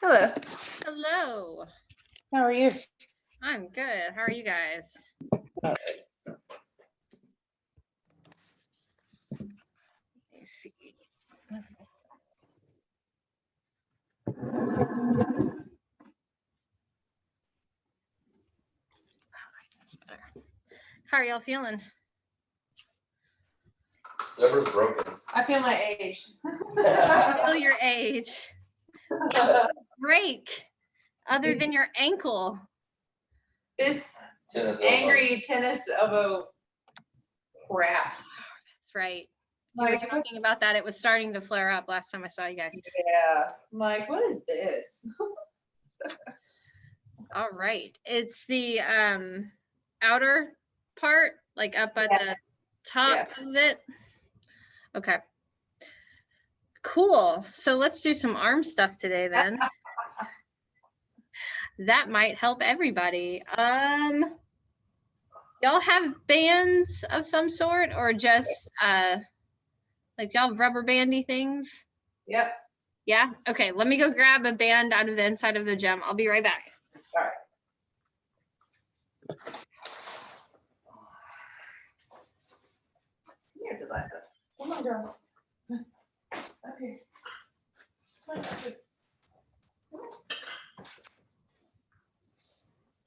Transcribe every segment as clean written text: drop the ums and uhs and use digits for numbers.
Hello. Hello. How are you? I'm good. How are you guys? All Let me see. How are y'all feeling? Deborah's broken. I feel my age. Feel your age. Break. Other than your ankle. This Tennis elbow. angry tennis elbow crap. That's right. We were talking about that. It was starting to flare up last time I saw you guys. Yeah. I'm like, what is this? All right. It's the outer part, like up at the top of it. Okay. Cool. So let's do some arm stuff today then. That might help everybody. Y'all have bands of some sort or just like y'all have rubber bandy things? Yep. Yeah? Okay, let me go grab a band out of the inside of the gym. I'll be right back. All right. Here, Delilah. Come on, girl. Okay.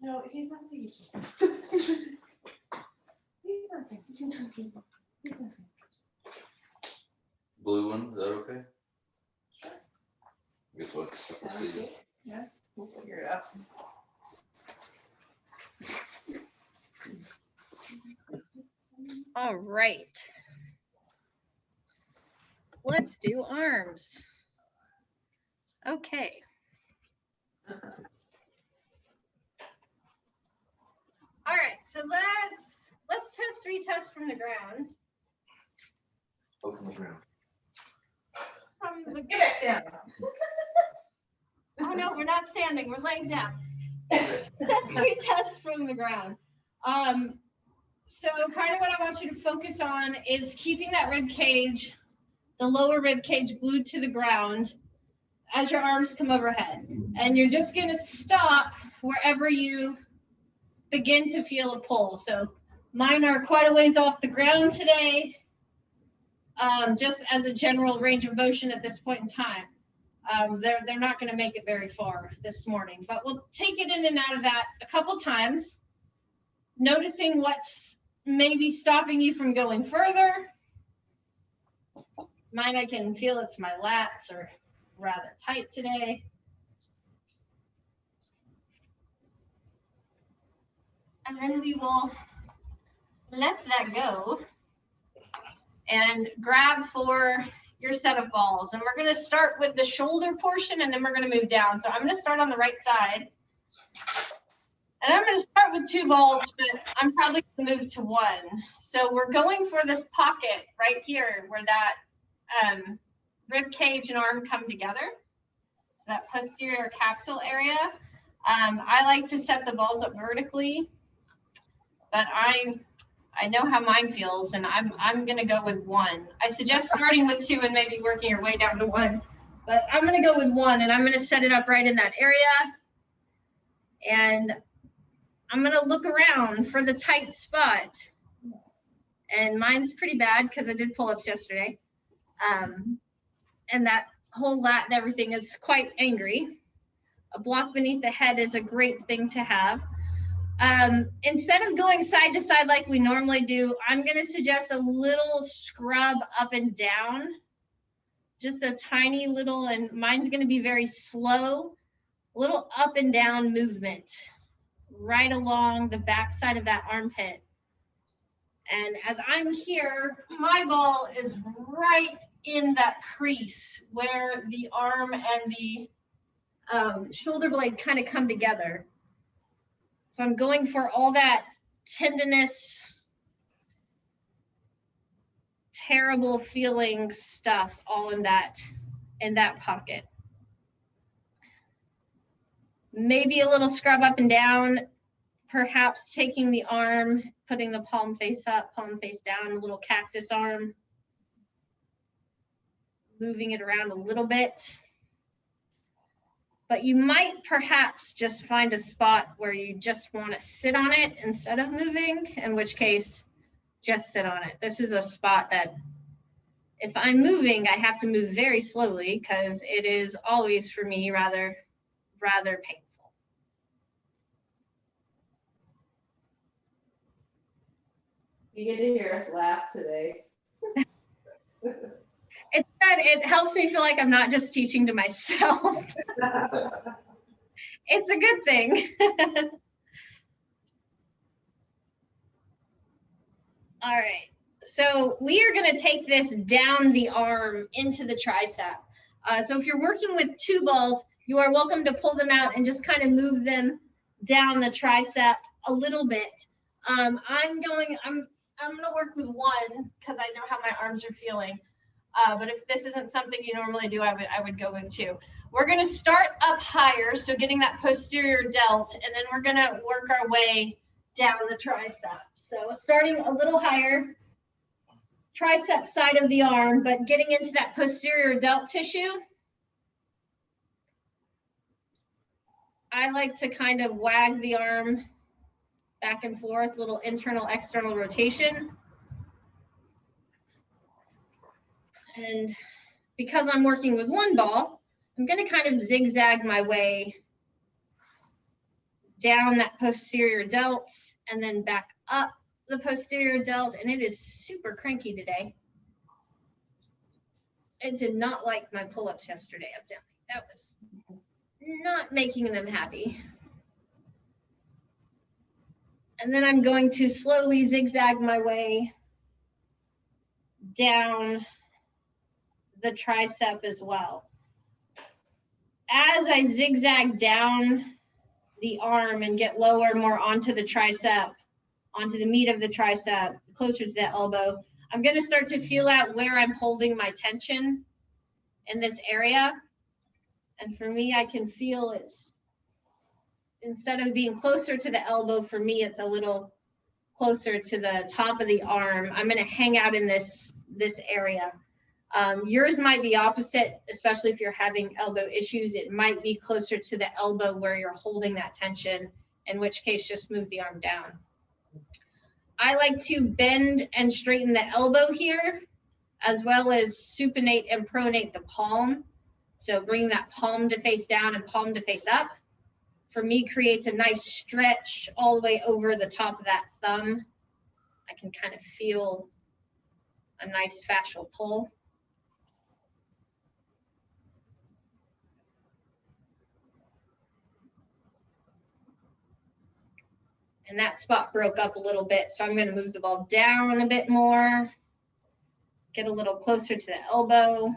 No, he's not thinking. He's not thinking. Blue one, is that okay? Guess what? Yeah, we'll figure it out. All right. Let's do arms. Okay. All right, so let's retest from the ground. Oh, from the ground. Get back down. Oh no, we're not standing, we're laying down. Retest from the ground. So kind of what I want you to focus on is keeping that rib cage, the lower rib cage glued to the ground as your arms come overhead. And you're just gonna stop wherever you begin to feel a pull. So mine are quite a ways off the ground today, just as a general range of motion at this point in time. They're not gonna make it very far this morning, but we'll take it in and out of that a couple times, noticing what's maybe stopping you from going further. Mine, I can feel it's my lats are rather tight today. And then we will let that go and grab for your set of balls. And we're gonna start with the shoulder portion and then we're gonna move down. So I'm gonna start on the right side. And I'm gonna start with 2 balls, but I'm probably gonna move to 1. So we're going for this pocket right here where that rib cage and arm come together. So that posterior capsule area. I like to set the balls up vertically, but I know how mine feels, and I'm gonna go with 1. I suggest starting with 2 and maybe working your way down to 1, but I'm gonna go with 1 and I'm gonna set it up right in that area. And I'm gonna look around for the tight spot. And mine's pretty bad because I did pull-ups yesterday. And that whole lat and everything is quite angry. A block beneath the head is a great thing to have. Instead of going side to side like we normally do, I'm going to suggest a little scrub up and down, just a tiny little, and mine's going to be very slow, little up and down movement right along the back side of that armpit. And as I'm here, my ball is right in that crease where the arm and the shoulder blade kind of come together. So I'm going for all that tendinous, terrible feeling stuff all in that pocket. Maybe a little scrub up and down, perhaps taking the arm, putting the palm face up, palm face down, a little cactus arm, moving it around a little bit. but you might perhaps just find a spot where you just want to sit on it instead of moving, in which case just sit on it. This is a spot that if I'm moving, I have to move very slowly because it is always for me rather painful. You get to hear us laugh today. It helps me feel like I'm not just teaching to myself. It's a good thing. All right, so we are going to take this down the arm into the tricep. So if you're working with two balls, you are welcome to pull them out and just kind of move them down the tricep a little bit. I'm going to work with one because I know how my arms are feeling. But if this isn't something you normally do, I would go with two. We're going to start up higher, so getting that posterior delt, and then we're going to work our way down the tricep. So starting a little higher, tricep side of the arm, but getting into that posterior delt tissue. I like to kind of wag the arm back and forth, little internal, external rotation. And because I'm working with one ball, I'm going to kind of zigzag my way down that posterior delt and then back up the posterior delt. And it is super cranky today. It did not like my pull-ups yesterday, evidently. That was not making them happy. And then I'm going to slowly zigzag my way down the tricep as well. As I zigzag down the arm and get lower more onto the tricep, onto the meat of the tricep, closer to the elbow, I'm going to start to feel out where I'm holding my tension in this area. And for me, I can feel it's, instead of being closer to the elbow, for me, it's a little closer to the top of the arm. I'm going to hang out in this area. Yours might be opposite, especially if you're having elbow issues. It might be closer to the elbow where you're holding that tension, in which case just move the arm down. I like to bend and straighten the elbow here, as well as supinate and pronate the palm. So bring that palm to face down and palm to face up. For me, creates a nice stretch all the way over the top of that thumb. I can kind of feel a nice fascial pull. And that spot broke up a little bit, so I'm going to move the ball down a bit more, get a little closer to the elbow.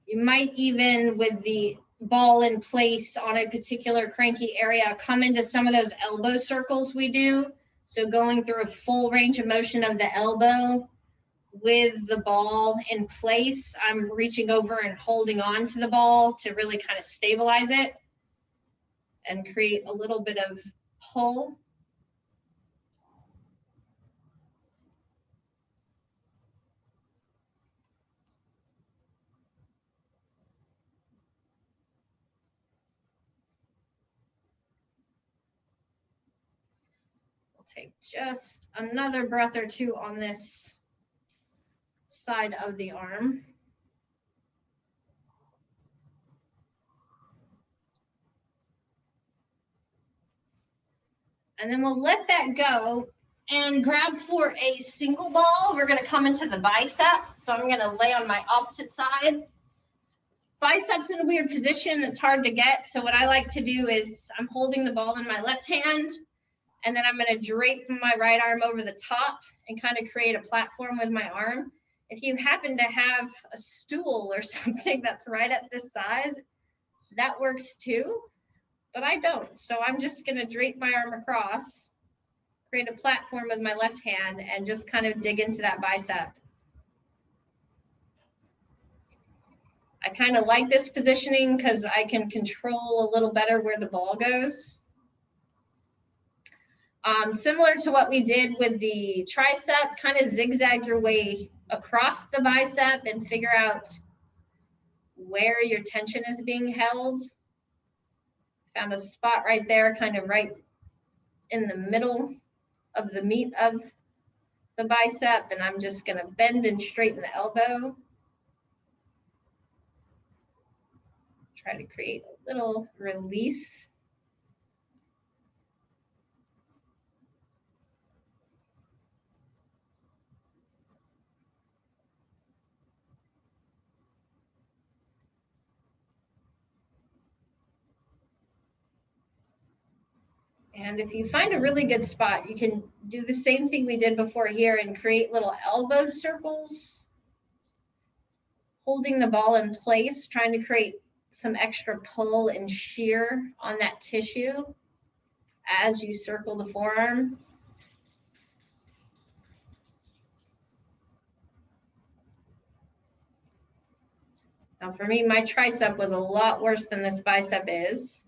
You might even, with the ball in place on a particular cranky area, come into some of those elbow circles we do. So going through a full range of motion of the elbow with the ball in place. I'm reaching over and holding on to the ball to really kind of stabilize it and create a little bit of pull. We'll take just another breath or two on this side of the arm. And then we'll let that go and grab for a single ball. We're going to come into the bicep. So I'm going to lay on my opposite side. Biceps in a weird position. It's hard to get. So what I like to do is I'm holding the ball in my left hand, and then I'm going to drape my right arm over the top and kind of create a platform with my arm. If you happen to have a stool or something that's right at this size, that works too, but I don't. So I'm just going to drape my arm across, create a platform with my left hand, and just kind of dig into that bicep. I kind of like this positioning because I can control a little better where the ball goes. Similar to what we did with the tricep, kind of zigzag your way across the bicep and figure out where your tension is being held. Found a spot right there, kind of right in the middle of the meat of the bicep, and I'm just gonna bend and straighten the elbow. Try to create a little release. And if you find a really good spot, you can do the same thing we did before here and create little elbow circles, holding the ball in place, trying to create some extra pull and shear on that tissue as you circle the forearm. Now for me, my tricep was a lot worse than this bicep is.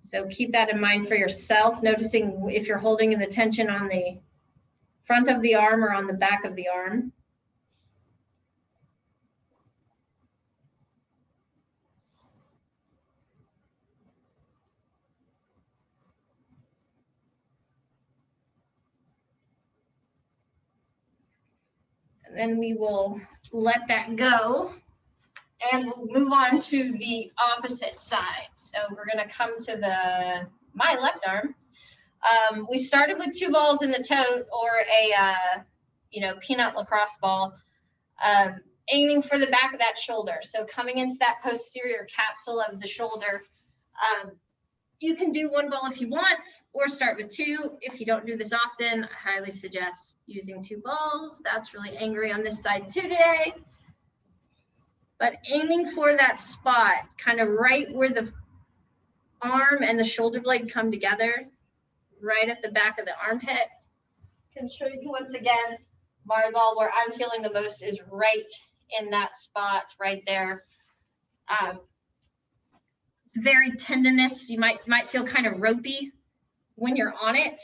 So keep that in mind for yourself, noticing if you're holding in the tension on the front of the arm or on the back of the arm. And then we will let that go and we'll move on to the opposite side. So we're gonna come to my left arm. We started with 2 balls in the tote or a peanut lacrosse ball, aiming for the back of that shoulder. So coming into that posterior capsule of the shoulder. You can do 1 ball if you want, or start with 2. If you don't do this often, I highly suggest using 2 balls. That's really angry on this side too today. But aiming for that spot, kind of right where the arm and the shoulder blade come together, right at the back of the armpit. Can show you once again, my ball where I'm feeling the most is right in that spot right there. Very tendinous. You might feel kind of ropey when you're on it.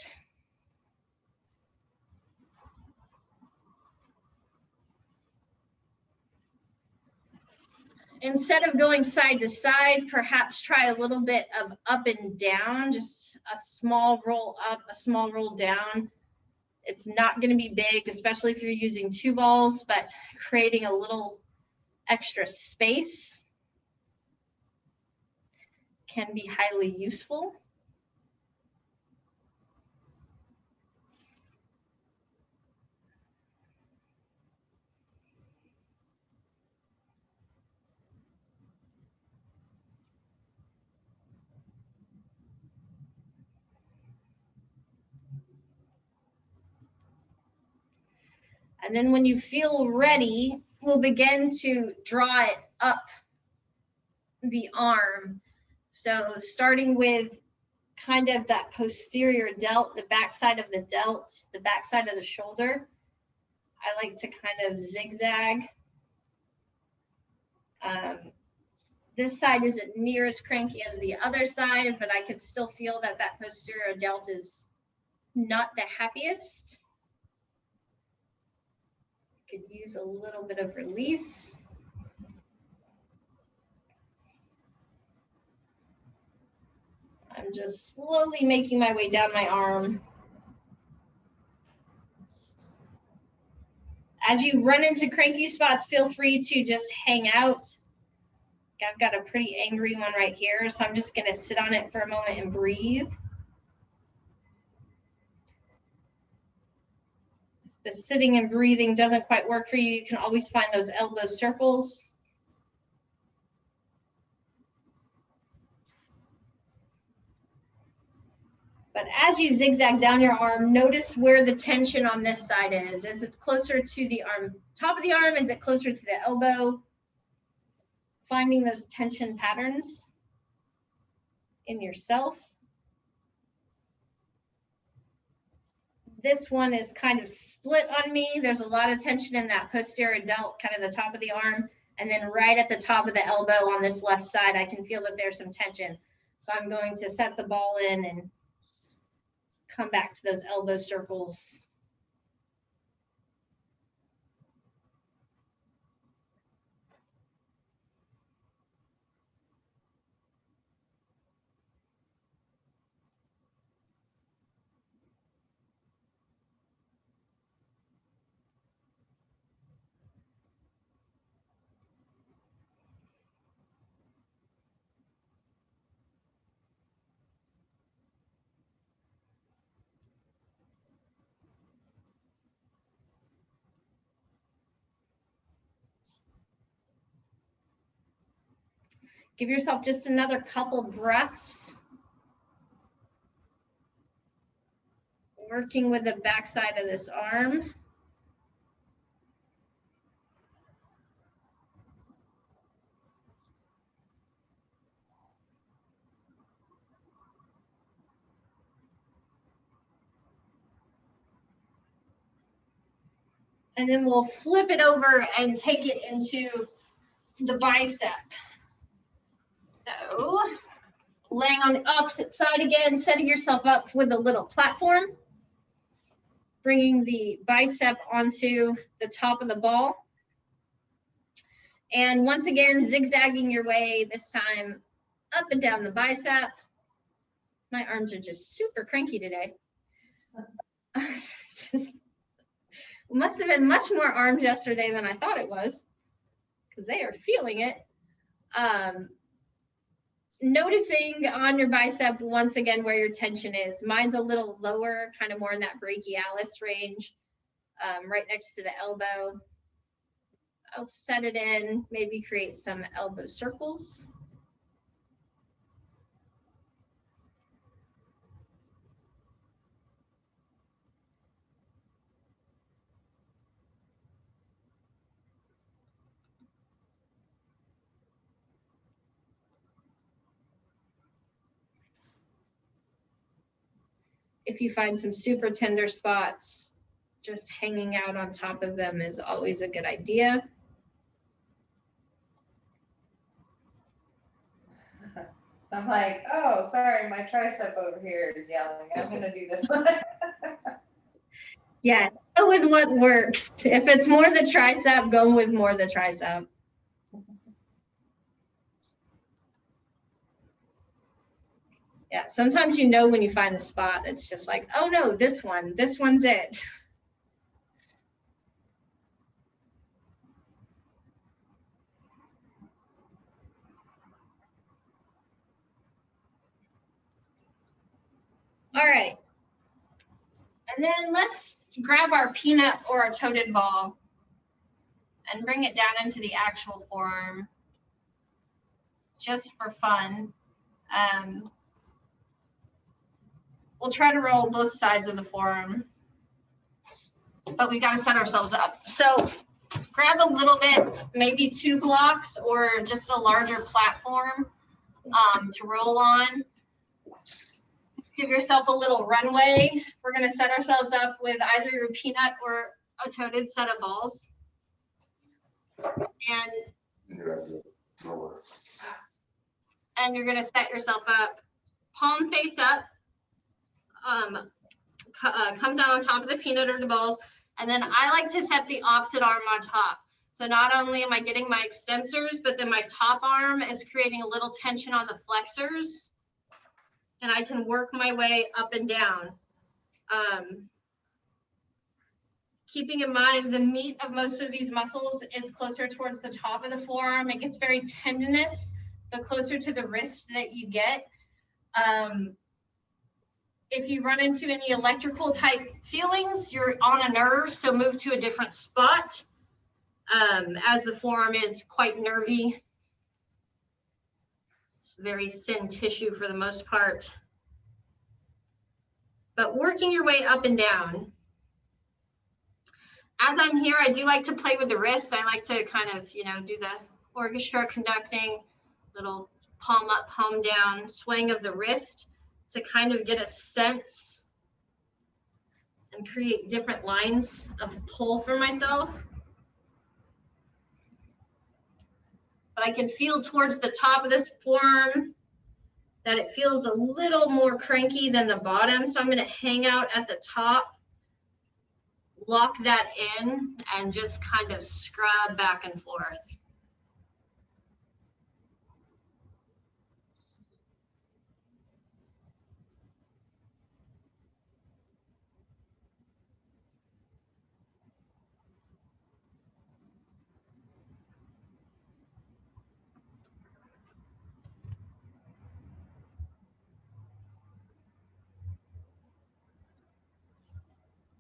Instead of going side to side, perhaps try a little bit of up and down, just a small roll up, a small roll down. It's not going to be big, especially if you're using 2 balls, but creating a little extra space can be highly useful. And then when you feel ready, we'll begin to draw it up the arm. So starting with kind of that posterior delt, the backside of the delt, the backside of the shoulder. I like to kind of zigzag. This side isn't near as cranky as the other side, but I could still feel that that posterior delt is not the happiest. Could use a little bit of release. I'm just slowly making my way down my arm. As you run into cranky spots, feel free to just hang out. I've got a pretty angry one right here, so I'm just gonna sit on it for a moment and breathe. If the sitting and breathing doesn't quite work for you, you can always find those elbow circles. But as you zigzag down your arm, notice where the tension on this side is. Is it closer to the arm, top of the arm? Is it closer to the elbow? Finding those tension patterns in yourself. This one is kind of split on me. There's a lot of tension in that posterior delt, kind of the top of the arm. And then right at the top of the elbow on this left side, I can feel that there's some tension. So I'm going to set the ball in and come back to those elbow circles. Give yourself just another couple breaths. Working with the backside of this arm. And then we'll flip it over and take it into the bicep. So, laying on the opposite side again, setting yourself up with a little platform, bringing the bicep onto the top of the ball. And once again, zigzagging your way, this time up and down the bicep. My arms are just super cranky today. Must have been much more arms yesterday than I thought it was, because they are feeling it. Noticing on your bicep, once again, where your tension is. Mine's a little lower, kind of more in that brachialis range, right next to the elbow. I'll set it in, maybe create some elbow circles. If you find some super tender spots, just hanging out on top of them is always a good idea. I'm like, oh, sorry, my tricep over here is yelling. I'm gonna do this one. Yeah, go with what works. If it's more the tricep, go with more the tricep. Yeah, sometimes you know when you find the spot, it's just like, oh no, this one's it. All right. And then let's grab our peanut or our toted ball and bring it down into the actual forearm, just for fun. We'll try to roll both sides of the forearm, but we got to set ourselves up. So grab a little bit, maybe 2 blocks or just a larger platform to roll on. Give yourself a little runway. We're going to set ourselves up with either your peanut or a toted set of balls. And you're going to set yourself up, palm face up, comes out on top of the peanut or the balls. And then I like to set the opposite arm on top. So not only am I getting my extensors, but then my top arm is creating a little tension on the flexors. And I can work my way up and down. Keeping in mind the meat of most of these muscles is closer towards the top of the forearm. It gets very tendinous the closer to the wrist that you get. If you run into any electrical type feelings, you're on a nerve, so move to a different spot, as the forearm is quite nervy. It's very thin tissue for the most part. But working your way up and down. As I'm here, I do like to play with the wrist. I like to kind of, do the orchestra conducting, little palm up, palm down, swaying of the wrist to kind of get a sense and create different lines of pull for myself. But I can feel towards the top of this forearm that it feels a little more cranky than the bottom. So I'm going to hang out at the top, lock that in, and just kind of scrub back and forth.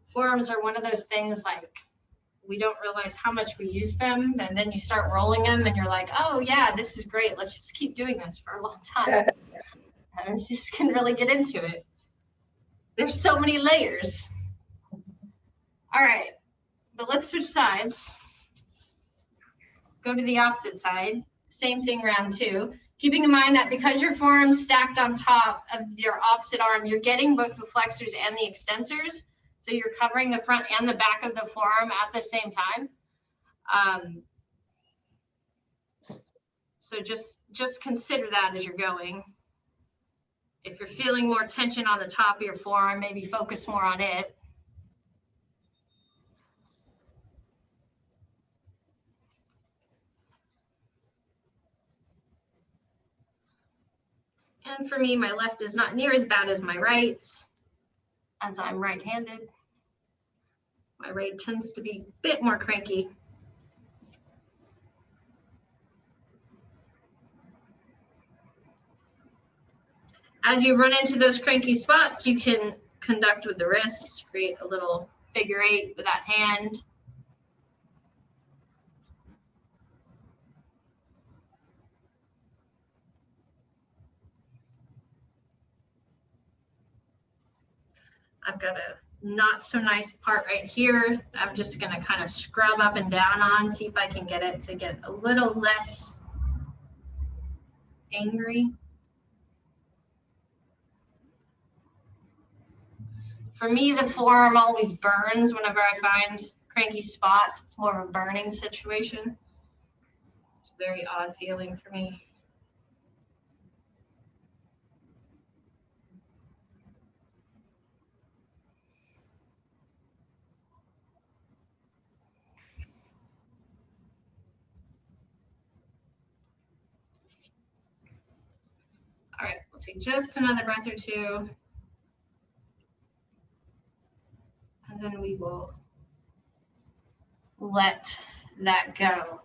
Forearms are one of those things, like, we don't realize how much we use them, and then you start rolling them and you're like, oh yeah, this is great, let's just keep doing this for a long time. And you just can really get into it. There's so many layers. All right, but let's switch sides. Go to the opposite side. Same thing, round two. Keeping in mind that because your forearm's stacked on top of your opposite arm, you're getting both the flexors and the extensors. So you're covering the front and the back of the forearm at the same time. So just consider that as you're going. If you're feeling more tension on the top of your forearm, maybe focus more on it. And for me, my left is not near as bad as my right, as I'm right-handed. My right tends to be a bit more cranky. As you run into those cranky spots, you can conduct with the wrist, create a little figure eight with that hand. I've got a not so nice part right here. I'm just gonna kind of scrub up and down on, see if I can get it to get a little less angry. For me, the forearm always burns whenever I find cranky spots. It's more of a burning situation. It's a very odd feeling for me. All right, we'll take just another breath or two. And then we will let that go.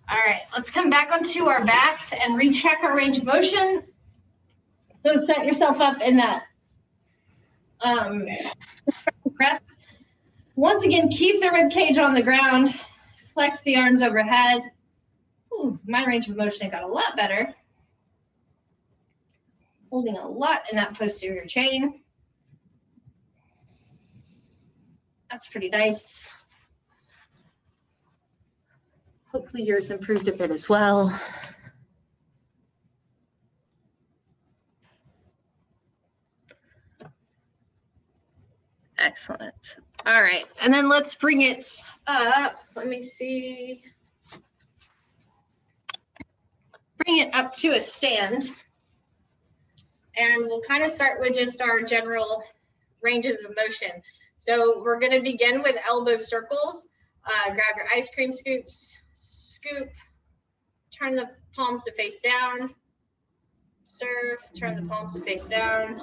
All right, let's come back onto our backs and recheck our range of motion. So set yourself up in that press. Once again, keep the rib cage on the ground. Flex the arms overhead. Ooh, my range of motion got a lot better. Holding a lot in that posterior chain. That's pretty nice. Hopefully yours improved a bit as well. Excellent. All right, and then let's bring it up. Let me see. Bring it up to a stand. And we'll kind of start with just our general ranges of motion. So we're going to begin with elbow circles. Grab your ice cream scoops, scoop, turn the palms to face down, serve, turn the palms to face down,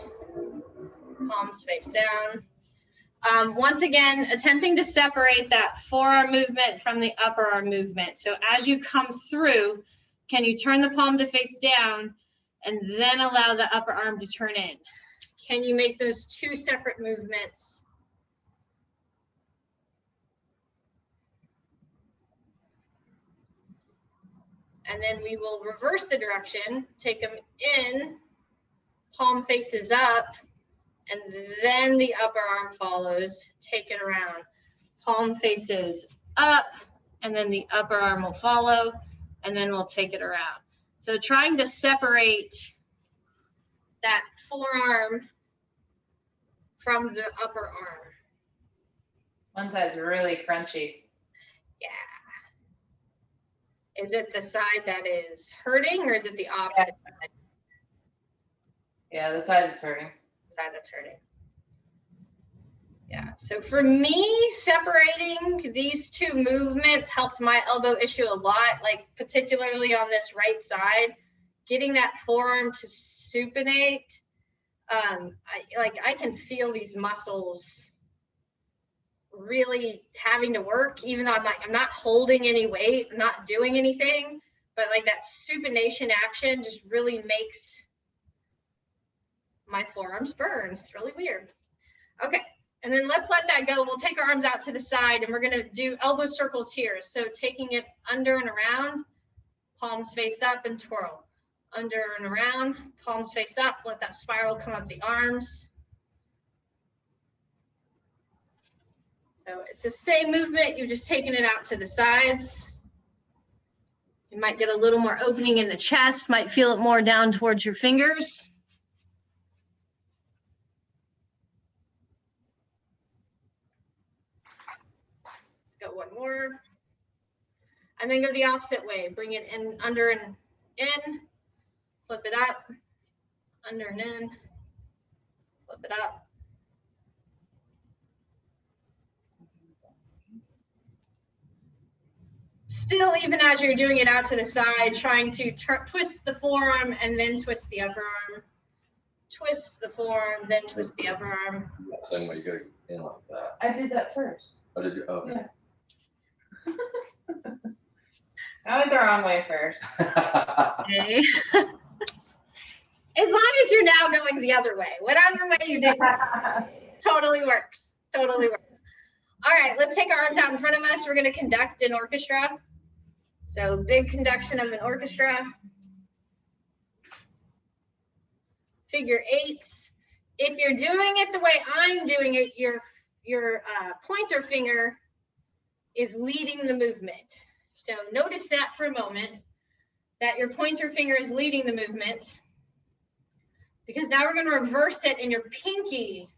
palms face down. Once again, attempting to separate that forearm movement from the upper arm movement. So as you come through, can you turn the palm to face down and then allow the upper arm to turn in? Can you make those two separate movements? And then we will reverse the direction, take them in, palm faces up, and then the upper arm follows, take it around. Palm faces up, and then the upper arm will follow, and then we'll take it around. So trying to separate that forearm from the upper arm. One side's really crunchy. Yeah. Is it the side that is hurting, or is it the opposite side? Yeah, the side that's hurting. Side that's hurting. Yeah, so for me, separating these two movements helped my elbow issue a lot, like particularly on this right side, getting that forearm to supinate. I can feel these muscles really having to work, even though I'm not holding any weight, I'm not doing anything, but like that supination action just really makes my forearms burn. It's really weird. Okay. And then let's let that go. We'll take our arms out to the side and we're going to do elbow circles here. So taking it under and around, palms face up and twirl. Under and around, palms face up. Let that spiral come up the arms. So it's the same movement. You've just taken it out to the sides. You might get a little more opening in the chest, might feel it more down towards your fingers. Go one more, and then go the opposite way. Bring it in, under and in, flip it up, under and in, flip it up. Still, even as you're doing it out to the side, trying to twist the forearm and then twist the upper arm. Twist the forearm, then twist the upper arm. Same way you go in like that. I did that first. Oh, did you? Oh. Yeah. I went the wrong way first. Okay. As long as you're now going the other way, whatever way you do, totally works. Totally works. All right, let's take our arms out in front of us. We're going to conduct an orchestra. So big conduction of an orchestra. Figure eights. If you're doing it the way I'm doing it, your pointer finger is leading the movement. So notice that for a moment, that your pointer finger is leading the movement, because now we're going to reverse it and your pinky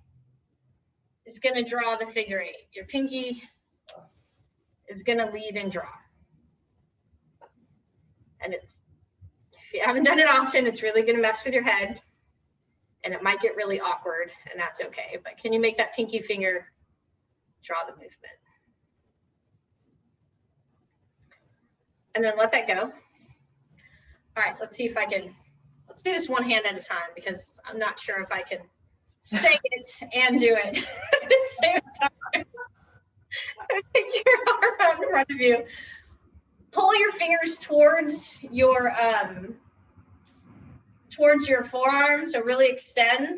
is going to draw the figure eight. Your pinky is going to lead and draw. And it's, if you haven't done it often, it's really going to mess with your head and it might get really awkward, and that's okay. But can you make that pinky finger draw the movement? And then let that go. All right, let's see if I can, let's do this one hand at a time, because I'm not sure if I can say it and do it at the same time. Take your arm out in front of you. Pull your fingers towards your forearm, so really extend.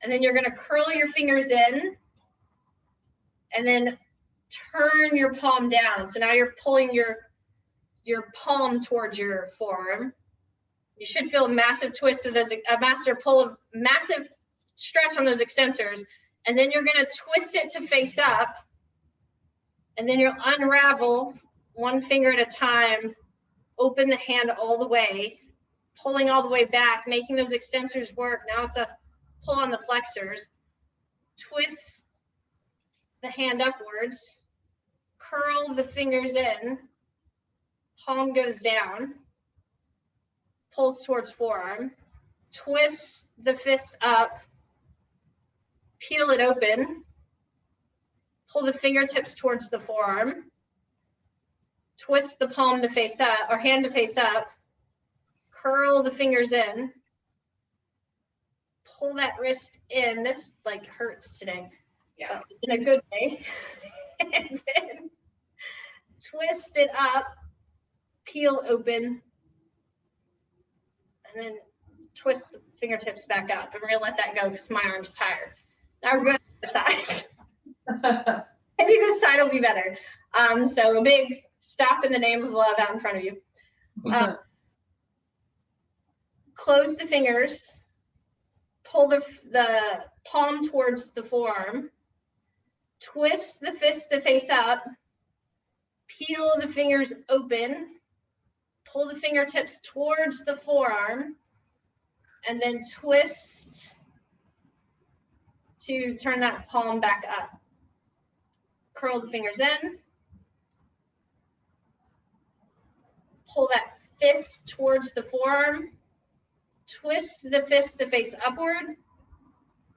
And then you're gonna curl your fingers in and then turn your palm down. So now you're pulling your palm towards your forearm. You should feel a massive twist of those, a massive stretch on those extensors. And then you're gonna twist it to face up. And then you'll unravel one finger at a time, open the hand all the way, pulling all the way back, making those extensors work. Now it's a pull on the flexors. Twist the hand upwards, curl the fingers in, palm goes down, pulls towards forearm, twist the fist up, peel it open, pull the fingertips towards the forearm, twist the palm to face up, or hand to face up, curl the fingers in, pull that wrist in. This like hurts today, Yeah. in a good way. And then twist it up, peel open, and then twist the fingertips back up. And we're gonna let that go because my arm's tired. Now we're going to the other side. Maybe this side will be better. So a big stop in the name of love out in front of you. Close the fingers, pull the palm towards the forearm, twist the fist to face up, peel the fingers open, pull the fingertips towards the forearm, and then twist to turn that palm back up. Curl the fingers in, pull that fist towards the forearm, twist the fist to face upward,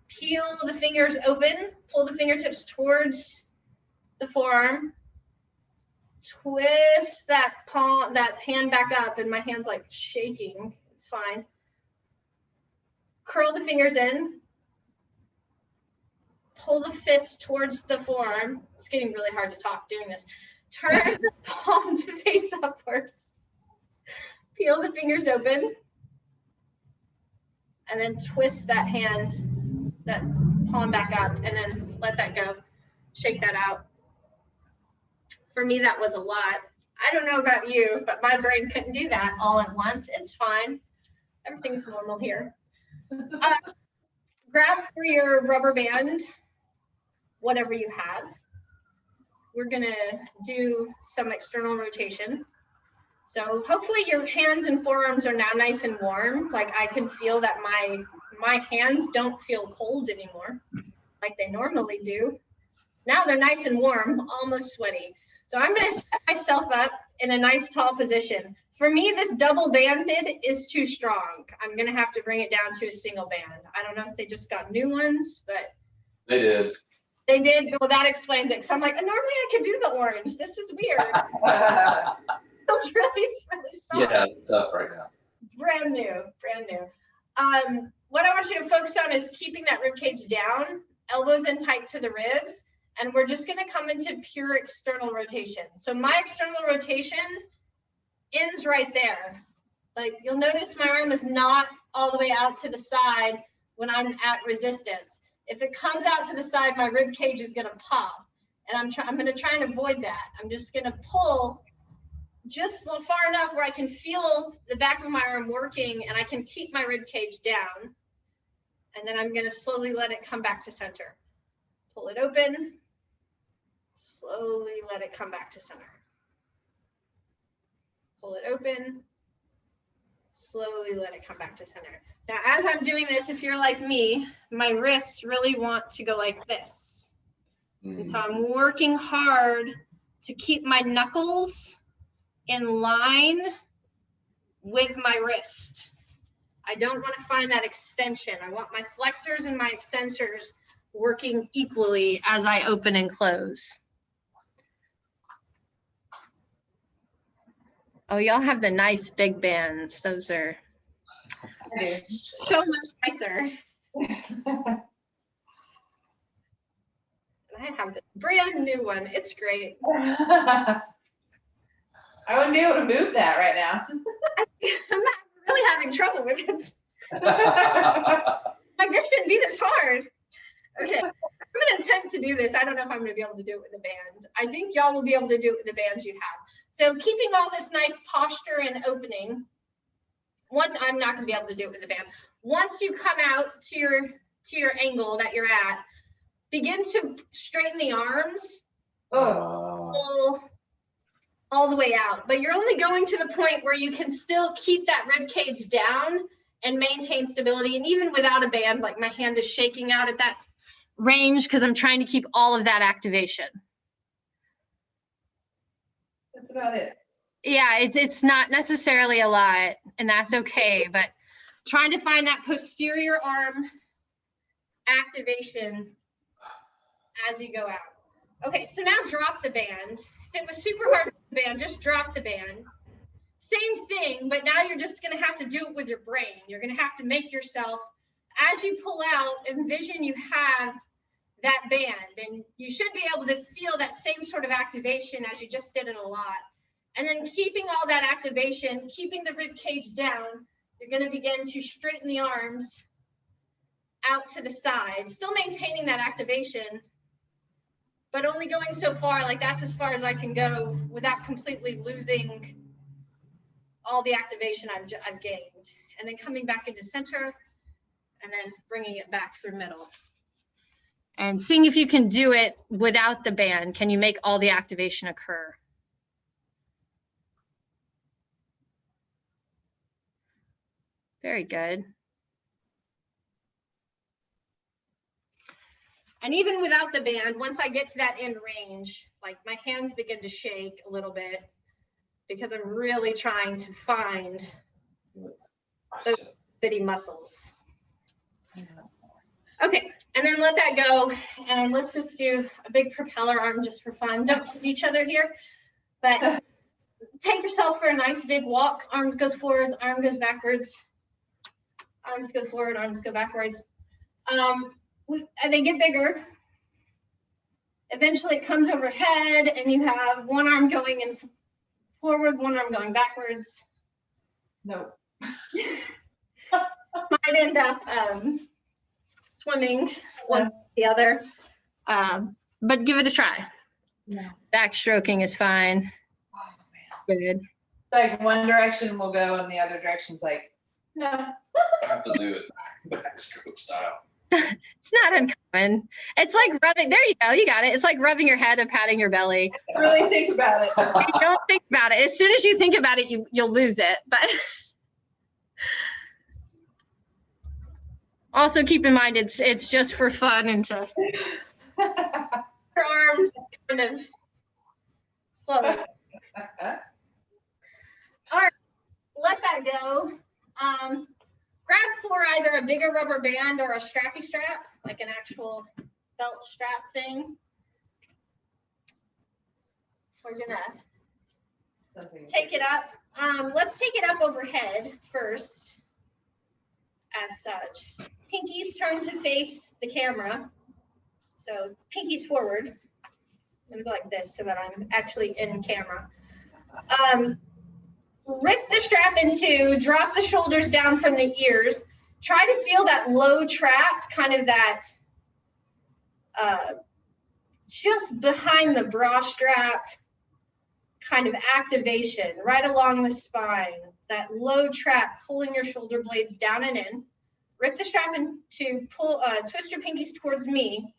peel the fingers open, pull the fingertips towards the forearm, twist that palm, that hand back up, and my hand's like shaking, it's fine. Curl the fingers in, pull the fist towards the forearm. It's getting really hard to talk doing this. Turn the palm to face upwards. Peel the fingers open. And then twist that hand, that palm back up, and then let that go. Shake that out. For me, that was a lot. I don't know about you, but my brain couldn't do that all at once. It's fine. Everything's normal here. Grab for your rubber band, whatever you have. We're gonna do some external rotation. So hopefully your hands and forearms are now nice and warm. Like I can feel that my hands don't feel cold anymore, like they normally do. Now they're nice and warm, almost sweaty. So I'm gonna set myself up in a nice tall position. For me, this double banded is too strong. I'm gonna have to bring it down to a single band. I don't know if they just got new ones, but They did. they did. Well, that explains it. Cause I'm like, normally I could do the orange. This is weird. Feels really strong. Yeah, it's tough right now. Brand new, brand new. What I want you to focus on is keeping that rib cage down, elbows in tight to the ribs, and we're just gonna come into pure external rotation. So my external rotation ends right there. Like you'll notice my arm is not all the way out to the side when I'm at resistance. If it comes out to the side, my rib cage is gonna pop, and I'm gonna try and avoid that. I'm just gonna pull just far enough where I can feel the back of my arm working and I can keep my rib cage down. And then I'm gonna slowly let it come back to center. Pull it open, slowly let it come back to center. Pull it open, slowly let it come back to center. Now, as I'm doing this, if you're like me, my wrists really want to go like this. And so I'm working hard to keep my knuckles in line with my wrist. I don't want to find that extension. I want my flexors and my extensors working equally as I open and close. Oh, y'all have the nice big bands. Those are so much nicer. I have this brand new one. It's great. I wouldn't be able to move that right now. I'm not really having trouble with it. Like this shouldn't be this hard. Okay, I'm gonna attempt to do this. I don't know if I'm gonna be able to do it with a band. I think y'all will be able to do it with the bands you have. So keeping all this nice posture and opening, I'm not gonna be able to do it with the band. Once you come out to your angle that you're at, begin to straighten the arms. All the way out, but you're only going to the point where you can still keep that rib cage down and maintain stability. And even without a band, like my hand is shaking out at that range because I'm trying to keep all of that activation. That's about it. Yeah, it's not necessarily a lot, and that's okay, but trying to find that posterior arm activation as you go out. Okay, so now drop the band. If it was super hard with the band, just drop the band. Same thing, but now you're just gonna have to do it with your brain. You're gonna have to make yourself, as you pull out, envision you have that band, and you should be able to feel that same sort of activation as you just did in a lot. And then keeping all that activation, keeping the rib cage down, you're gonna begin to straighten the arms out to the side, still maintaining that activation, but only going so far. Like that's as far as I can go without completely losing all the activation I've gained. And then coming back into center and then bringing it back through middle. And seeing if you can do it without the band. Can you make all the activation occur? Very good. And even without the band, once I get to that end range, like my hands begin to shake a little bit because I'm really trying to find bitty muscles. Okay, and then let that go. And let's just do a big propeller arm just for fun. Don't hit each other here, but take yourself for a nice big walk. Arm goes forwards, arm goes backwards. Arms go forward, arms go backwards. And they get bigger. Eventually it comes overhead and you have one arm going in forward, one arm going backwards. Nope. Might end up swimming one the other, but give it a try. No. Backstroking is fine. Oh, man. Good. It's like one direction will go and the other direction's like, no. I have to do it backstroke style. It's not uncommon. It's like rubbing, there you go, you got it. It's like rubbing your head and patting your belly. Really think about it. You don't think about it. As soon as you think about it, you'll lose it. But also keep in mind, it's just for fun and to your arms kind of float. All right, let that go. Grab for either a bigger rubber band or a strappy strap, like an actual belt strap thing. We're gonna take it up. Let's take it up overhead first, as such. Pinkies turn to face the camera. So pinkies forward. I'm gonna go like this so that I'm actually in camera. Rip the strap in two, drop the shoulders down from the ears. Try to feel that low trap, kind of that just behind the bra strap kind of activation right along the spine. That low trap pulling your shoulder blades down and in. Rip the strap in to pull, twist your pinkies towards me,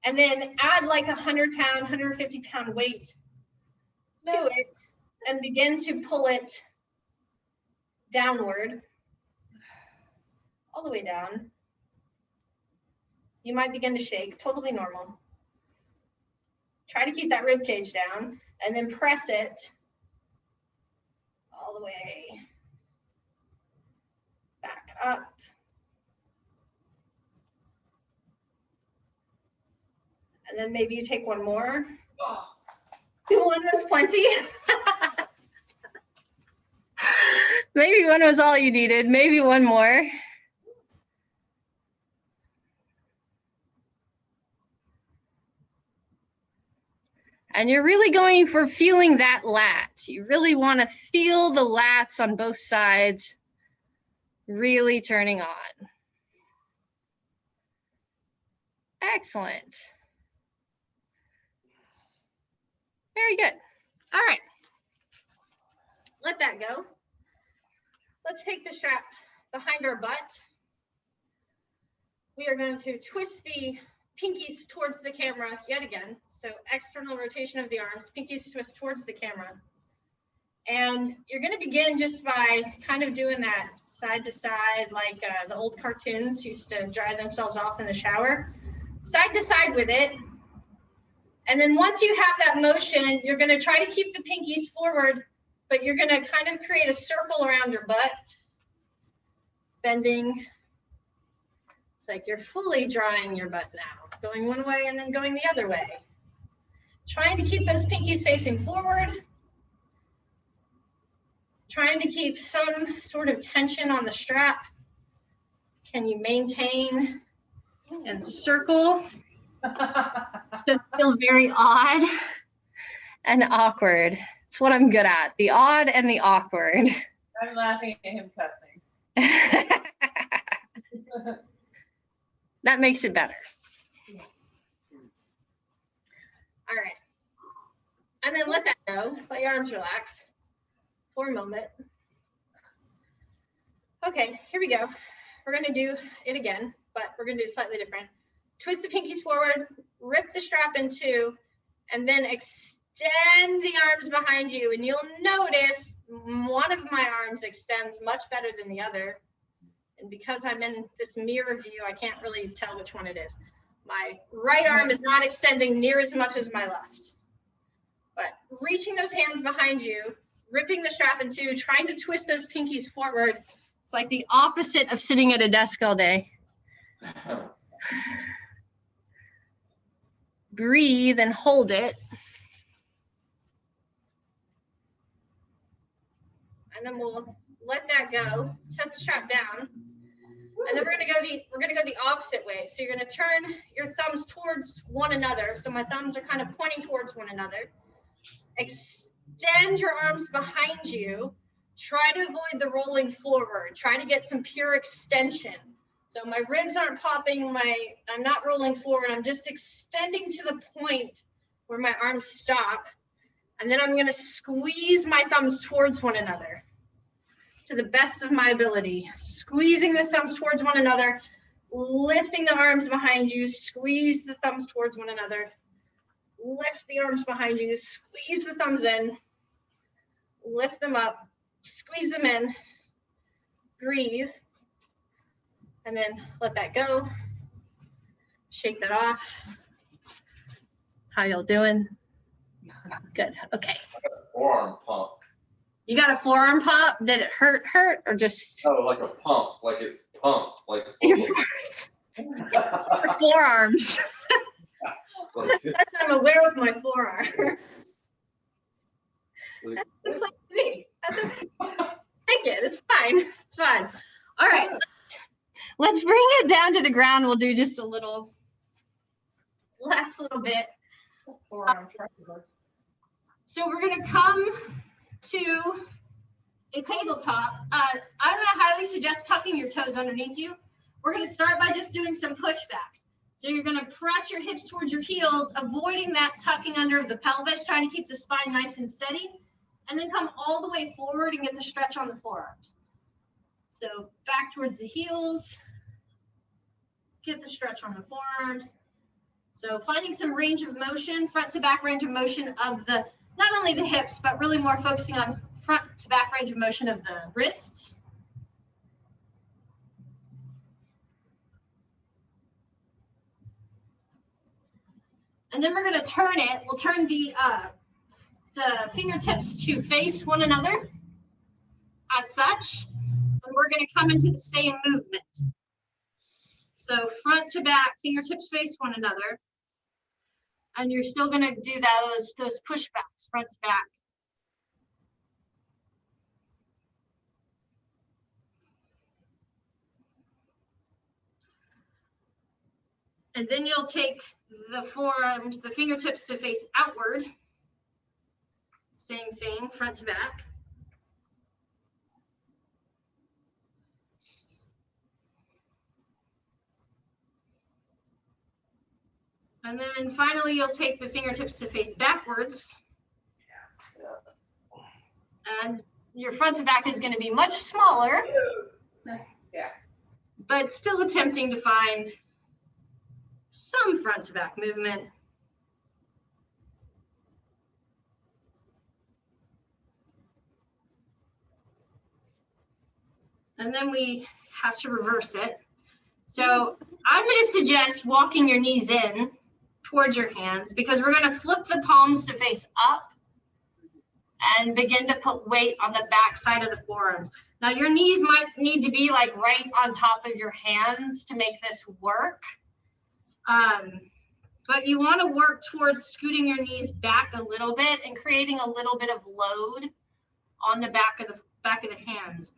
and then add like 100-pound, 150-pound weight to it and begin to pull it downward, all the way down. You might begin to shake, totally normal. Try to keep that rib cage down and then press it all the way back up. And then maybe you take one more. One was plenty. Maybe one was all you needed. Maybe one more. And you're really going for feeling that lat. You really want to feel the lats on both sides really turning on. Excellent. Very good. All right. Let that go. Let's take the strap behind our butt. We are going to twist the pinkies towards the camera yet again. So external rotation of the arms, pinkies twist towards the camera. And you're going to begin just by kind of doing that side to side, like the old cartoons used to dry themselves off in the shower. Side to side with it. And then once you have that motion, you're going to try to keep the pinkies forward, but you're going to kind of create a circle around your butt, bending. It's like you're fully drying your butt now, going one way and then going the other way. Trying to keep those pinkies facing forward. Trying to keep some sort of tension on the strap. Can you maintain and circle? Just feel very odd and awkward. It's what I'm good at, the odd and the awkward. I'm laughing at him cussing. That makes it better. All right. And then let that go. Let your arms relax for a moment. Okay, here we go. We're going to do it again, but we're going to do it slightly different. Twist the pinkies forward, rip the strap in two, and then extend the arms behind you. And you'll notice one of my arms extends much better than the other. And because I'm in this mirror view, I can't really tell which one it is. My right arm is not extending near as much as my left. But reaching those hands behind you, ripping the strap in two, trying to twist those pinkies forward, It's like the opposite of sitting at a desk all day. Breathe and hold it. And then we'll let that go. Set the strap down. And then we're gonna go the opposite way. So you're gonna turn your thumbs towards one another. So my thumbs are kind of pointing towards one another. Extend your arms behind you. Try to avoid the rolling forward. Try to get some pure extension. So my ribs aren't popping, I'm not rolling forward. I'm just extending to the point where my arms stop. And then I'm gonna squeeze my thumbs towards one another to the best of my ability. Squeezing the thumbs towards one another, lifting the arms behind you, squeeze the thumbs towards one another. Lift the arms behind you, squeeze the thumbs in, lift them up, squeeze them in, breathe, and then let that go. Shake that off. How y'all doing? Good, okay. Forearm pump. You got a forearm pop? Did it hurt, or just? Oh, like a pump, like it's pumped, like Your forearms. I'm aware of my forearms. That's the place to be. That's okay. Take it. It's fine. It's fine. All right. Let's bring it down to the ground. We'll do just a little, last little bit. So we're going to come to a tabletop. I'm going to highly suggest tucking your toes underneath you. We're going to start by just doing some pushbacks. So you're going to press your hips towards your heels, avoiding that tucking under of the pelvis, trying to keep the spine nice and steady, and then come all the way forward and get the stretch on the forearms. So back towards the heels, get the stretch on the forearms. So finding some range of motion, front to back range of motion of the, not only the hips, but really more focusing on front to back range of motion of the wrists. And then we're going to turn it. We'll turn the fingertips to face one another as such. And we're going to come into the same movement. So front to back, fingertips face one another. And you're still going to do those pushbacks, front to back. And then you'll take the forearms, the fingertips to face outward. Same thing, front to back. And then finally, you'll take the fingertips to face backwards. And your front to back is going to be much smaller. Yeah. But still attempting to find some front to back movement. And then we have to reverse it. So I'm going to suggest walking your knees in towards your hands, because we're going to flip the palms to face up and begin to put weight on the back side of the forearms. Now your knees might need to be like right on top of your hands to make this work. But you want to work towards scooting your knees back a little bit and creating a little bit of load on the back of the hands.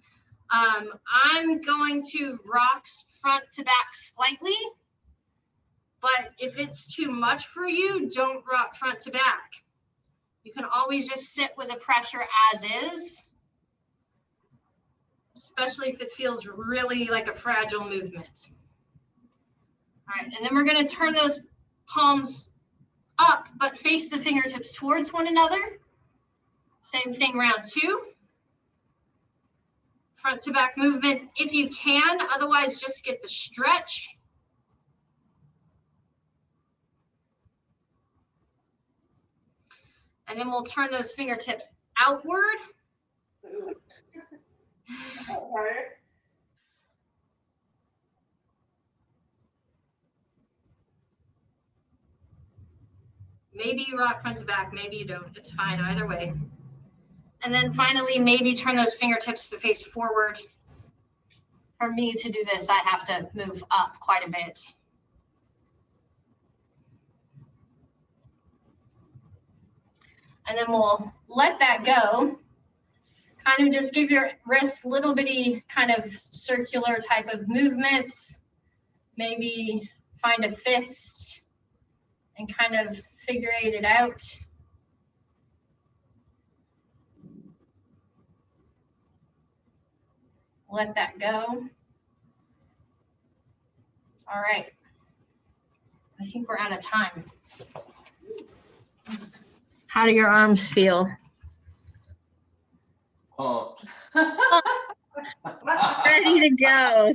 I'm going to rock front to back slightly, but if it's too much for you, don't rock front to back. You can always just sit with the pressure as is, especially if it feels really like a fragile movement. All right, and then we're going to turn those palms up, but face the fingertips towards one another. Same thing, round two. Front to back movement if you can, otherwise just get the stretch. And then we'll turn those fingertips outward. Maybe you rock front to back, maybe you don't. It's fine either way. And then finally, maybe turn those fingertips to face forward for me to do this, I have to move up quite a bit. And then we'll let that go. Kind of just give your wrist little bitty kind of circular type of movements. Maybe find a fist and kind of figure it out. Let that go. All right. I think we're out of time. How do your arms feel? Pumped. Ready to go.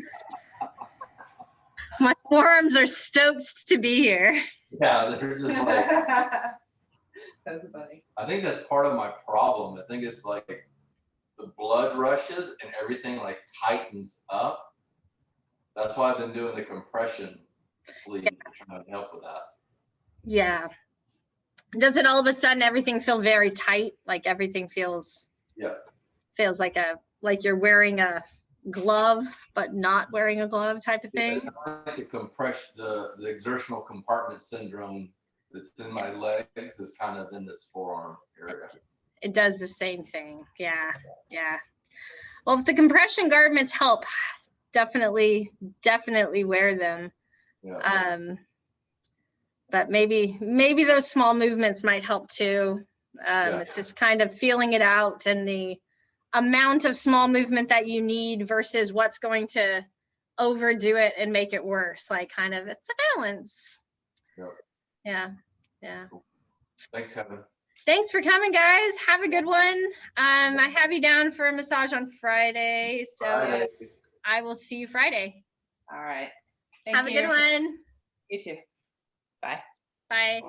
My forearms are stoked to be here. Yeah, they're just like, That's funny. I think that's part of my problem. I think it's like the blood rushes and everything like tightens up. That's why I've been doing the compression sleeve, trying to help with that. Yeah. Does it all of a sudden everything feel very tight? Like everything feels like you're wearing a glove but not wearing a glove type of thing? It's not like a compression, the exertional compartment syndrome that's in my legs is kind of in this forearm area. It does the same thing. Yeah. Well, if the compression garments help, definitely wear them. Yeah. But maybe those small movements might help too. It's just kind of feeling it out and the amount of small movement that you need versus what's going to overdo it and make it worse. Like kind of, it's a balance. Yep. Yeah. Cool. Thanks, Kevin. Thanks for coming, guys. Have a good one. I have you down for a massage on Friday, so Friday. I will see you Friday. All right. Have a good one. You too. Bye. Bye.